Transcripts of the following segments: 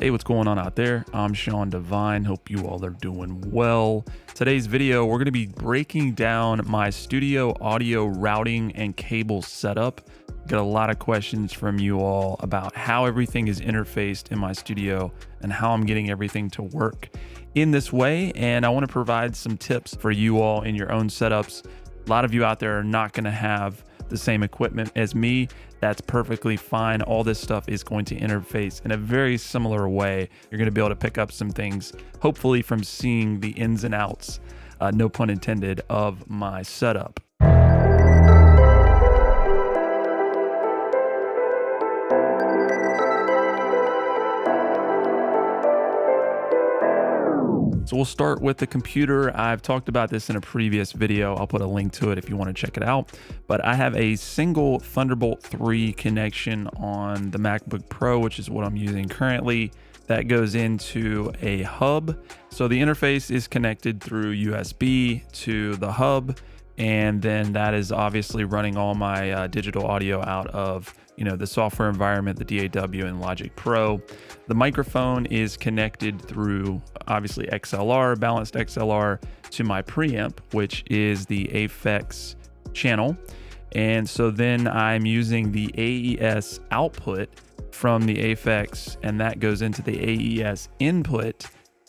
Hey, what's going on out there? I'm Sean Devine. Hope you all are doing well. Today's video, we're going to be breaking down my studio audio routing and cable setup. Got a lot of questions from you all about how everything is interfaced in my studio and how I'm getting everything to work in this way. And I want to provide some tips for you all in your own setups. A lot of you out there are not going to have the same equipment as me. That's perfectly fine. All this stuff is going to interface in a very similar way. You're going to be able to pick up some things, hopefully from seeing the ins and outs, no pun intended, of my setup. So we'll start with the computer. I've talked about this in a previous video. I'll put a link to it if you want to check it out. But I have a single Thunderbolt 3 connection on the MacBook Pro, which is what I'm using currently. That goes into a hub. So the interface is connected through USB to the hub. And then that is obviously running all my digital audio out of the software environment, the DAW and Logic Pro. The microphone is connected through obviously XLR, balanced XLR, to my preamp, which is the Aphex channel. And so then I'm using the AES output from the Aphex, and that goes into the AES input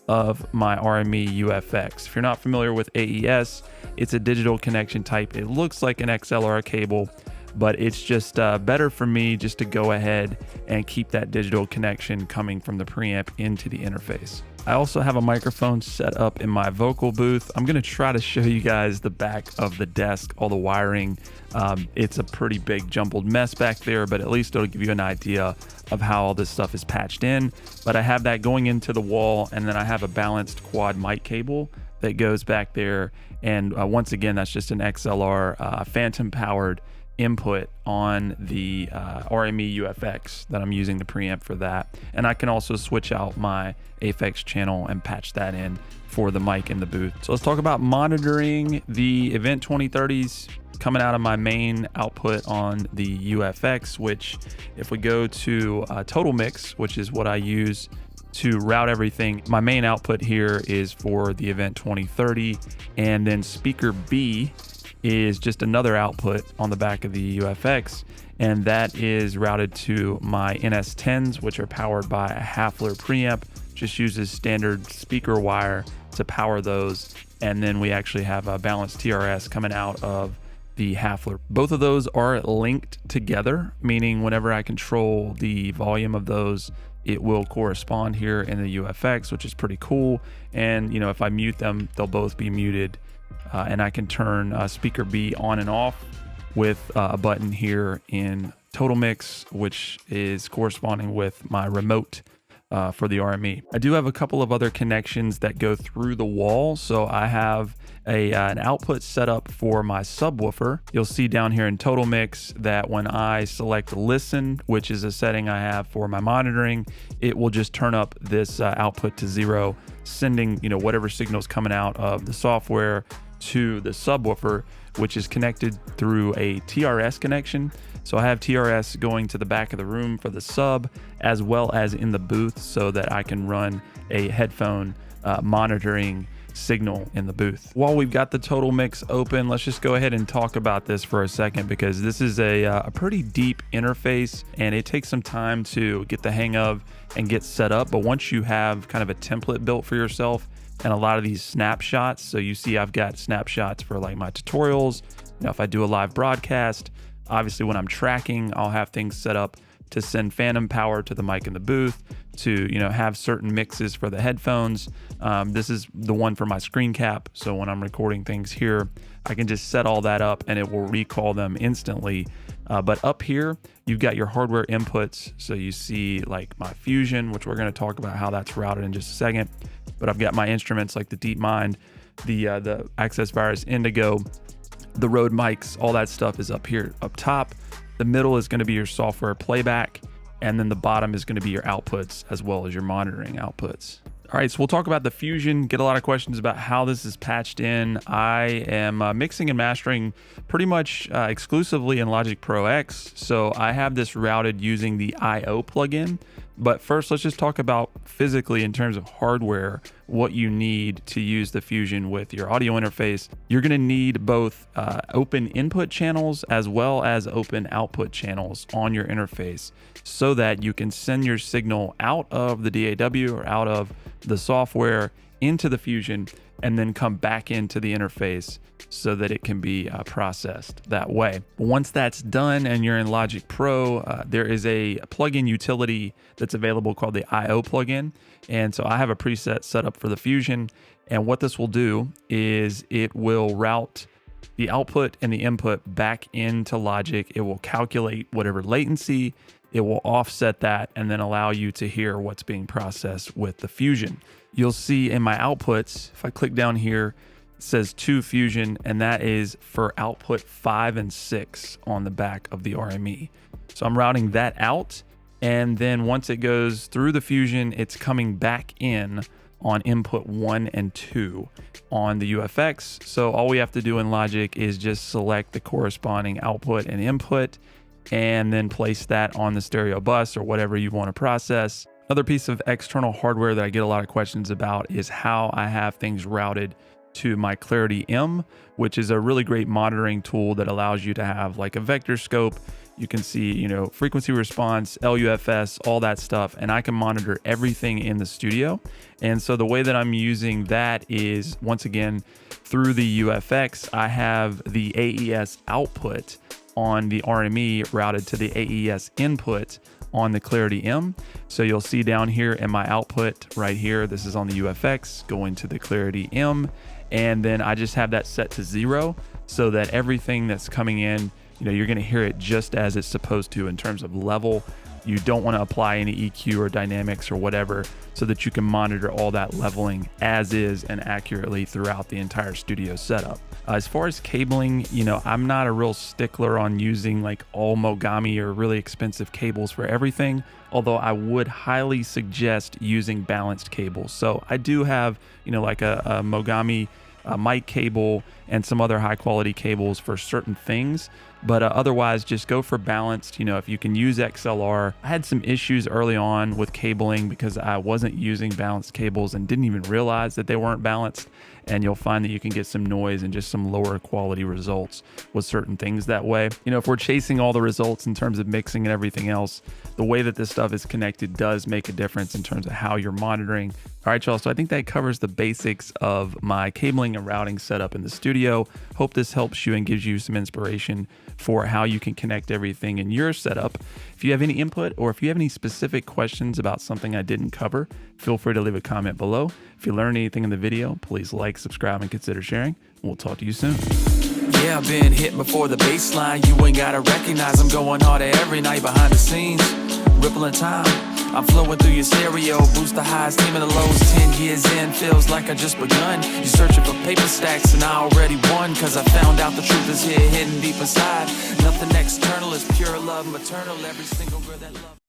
of my RME UFX. If you're not familiar with AES, it's a digital connection type. It looks like an XLR cable, but it's just better for me just to go ahead and keep that digital connection coming from the preamp into the interface. I also have a microphone set up in my vocal booth. I'm gonna try to show you guys the back of the desk, all the wiring. It's a pretty big jumbled mess back there, but at least it'll give you an idea of how all this stuff is patched in. But I have that going into the wall, and then I have a balanced quad mic cable that goes back there. And once again, that's just an XLR phantom powered input on the RME UFX that I'm using the preamp for that. And I can also switch out my Aphex channel and patch that in for the mic in the booth. So let's talk about monitoring. The Event 2030s coming out of my main output on the UFX, which if we go to TotalMix, which is what I use to route everything, my main output here is for the Event 2030, and then speaker B is just another output on the back of the UFX, and that is routed to my NS10s, which are powered by a Hafler preamp. Just uses standard speaker wire to power those, and then we actually have a balanced TRS coming out of the Hafler. Both of those are linked together, meaning whenever I control the volume of those, it will correspond here in the UFX, which is pretty cool. And if I mute them, they'll both be muted. And I can turn speaker B on and off with a button here in TotalMix, which is corresponding with my remote for the RME. I do have a couple of other connections that go through the wall. So I have an output set up for my subwoofer. You'll see down here in TotalMix that when I select listen, which is a setting I have for my monitoring, it will just turn up this output to 0, sending whatever signals coming out of the software to the subwoofer, which is connected through a TRS connection. So I have TRS going to the back of the room for the sub, as well as in the booth, so that I can run a headphone monitoring signal in the booth. While we've got the TotalMix open, let's just go ahead and talk about this for a second, because this is a pretty deep interface and it takes some time to get the hang of and get set up. But once you have kind of a template built for yourself and a lot of these snapshots, so you see I've got snapshots for like my tutorials. If I do a live broadcast, obviously when I'm tracking, I'll have things set up to send phantom power to the mic in the booth, to have certain mixes for the headphones. This is the one for my screen cap, so when I'm recording things here, I can just set all that up and it will recall them instantly. But up here, you've got your hardware inputs. So you see like my Fusion, which we're going to talk about how that's routed in just a second. But I've got my instruments like the DeepMind, the Access Virus Indigo, the Rode mics, all that stuff is up here up top. The middle is going to be your software playback, and then the bottom is going to be your outputs as well as your monitoring outputs. All right, so we'll talk about the Fusion. Get a lot of questions about how this is patched in. I am mixing and mastering pretty much exclusively in Logic Pro X. So I have this routed using the I/O plugin. But first, let's just talk about physically in terms of hardware, what you need to use the Fusion with your audio interface. You're going to need both open input channels as well as open output channels on your interface so that you can send your signal out of the DAW or out of the software into the Fusion and then come back into the interface so that it can be processed that way. Once that's done and you're in Logic Pro, there is a plugin utility that's available called the I/O plugin. And so I have a preset set up for the Fusion. And what this will do is it will route the output and the input back into Logic. It will calculate whatever latency, it will offset that, and then allow you to hear what's being processed with the Fusion. You'll see in my outputs, if I click down here, it says to Fusion, and that is for output 5 and 6 on the back of the RME. So I'm routing that out, and then once it goes through the Fusion, it's coming back in on input 1 and 2 on the UFX. So all we have to do in Logic is just select the corresponding output and input, and then place that on the stereo bus or whatever you want to process. Another piece of external hardware that I get a lot of questions about is how I have things routed to my Clarity M, which is a really great monitoring tool that allows you to have like a vector scope. You can see, you know, frequency response, LUFS, all that stuff, and I can monitor everything in the studio. And so the way that I'm using that is, once again, through the UFX, I have the AES output on the RME routed to the AES input on the Clarity M. So you'll see down here in my output right here, this is on the UFX, going to the Clarity M. And then I just have that set to 0 so that everything that's coming in, you know, you're gonna hear it just as it's supposed to in terms of level. You don't want to apply any EQ or dynamics or whatever, so that you can monitor all that leveling as is and accurately throughout the entire studio setup. As far as cabling, you know, I'm not a real stickler on using like all Mogami or really expensive cables for everything, although I would highly suggest using balanced cables. So I do have, you know, like a Mogami mic cable and some other high quality cables for certain things, but otherwise just go for balanced. You know, if you can use XLR. I had some issues early on with cabling because I wasn't using balanced cables and didn't even realize that they weren't balanced, and you'll find that you can get some noise and just some lower quality results with certain things that way. You know, if we're chasing all the results in terms of mixing and everything else, the way that this stuff is connected does make a difference in terms of how you're monitoring. All right, y'all, so I think that covers the basics of my cabling and routing setup in the studio. Hope this helps you and gives you some inspiration for how you can connect everything in your setup. If you have any input or if you have any specific questions about something I didn't cover, feel free to leave a comment below. If you learned anything in the video, please like, subscribe, and consider sharing. We'll talk to you soon. Yeah, I've been hit before the baseline. You ain't gotta recognize I'm going harder every night behind the scenes. Rippling time, I'm flowing through your stereo. Boost the highs, teaming the lows. 10 years in, feels like I just begun. You're searching for paper stacks and I already won, cause I found out the truth is here hidden deep inside. Nothing external is pure love, maternal. Every single girl that loves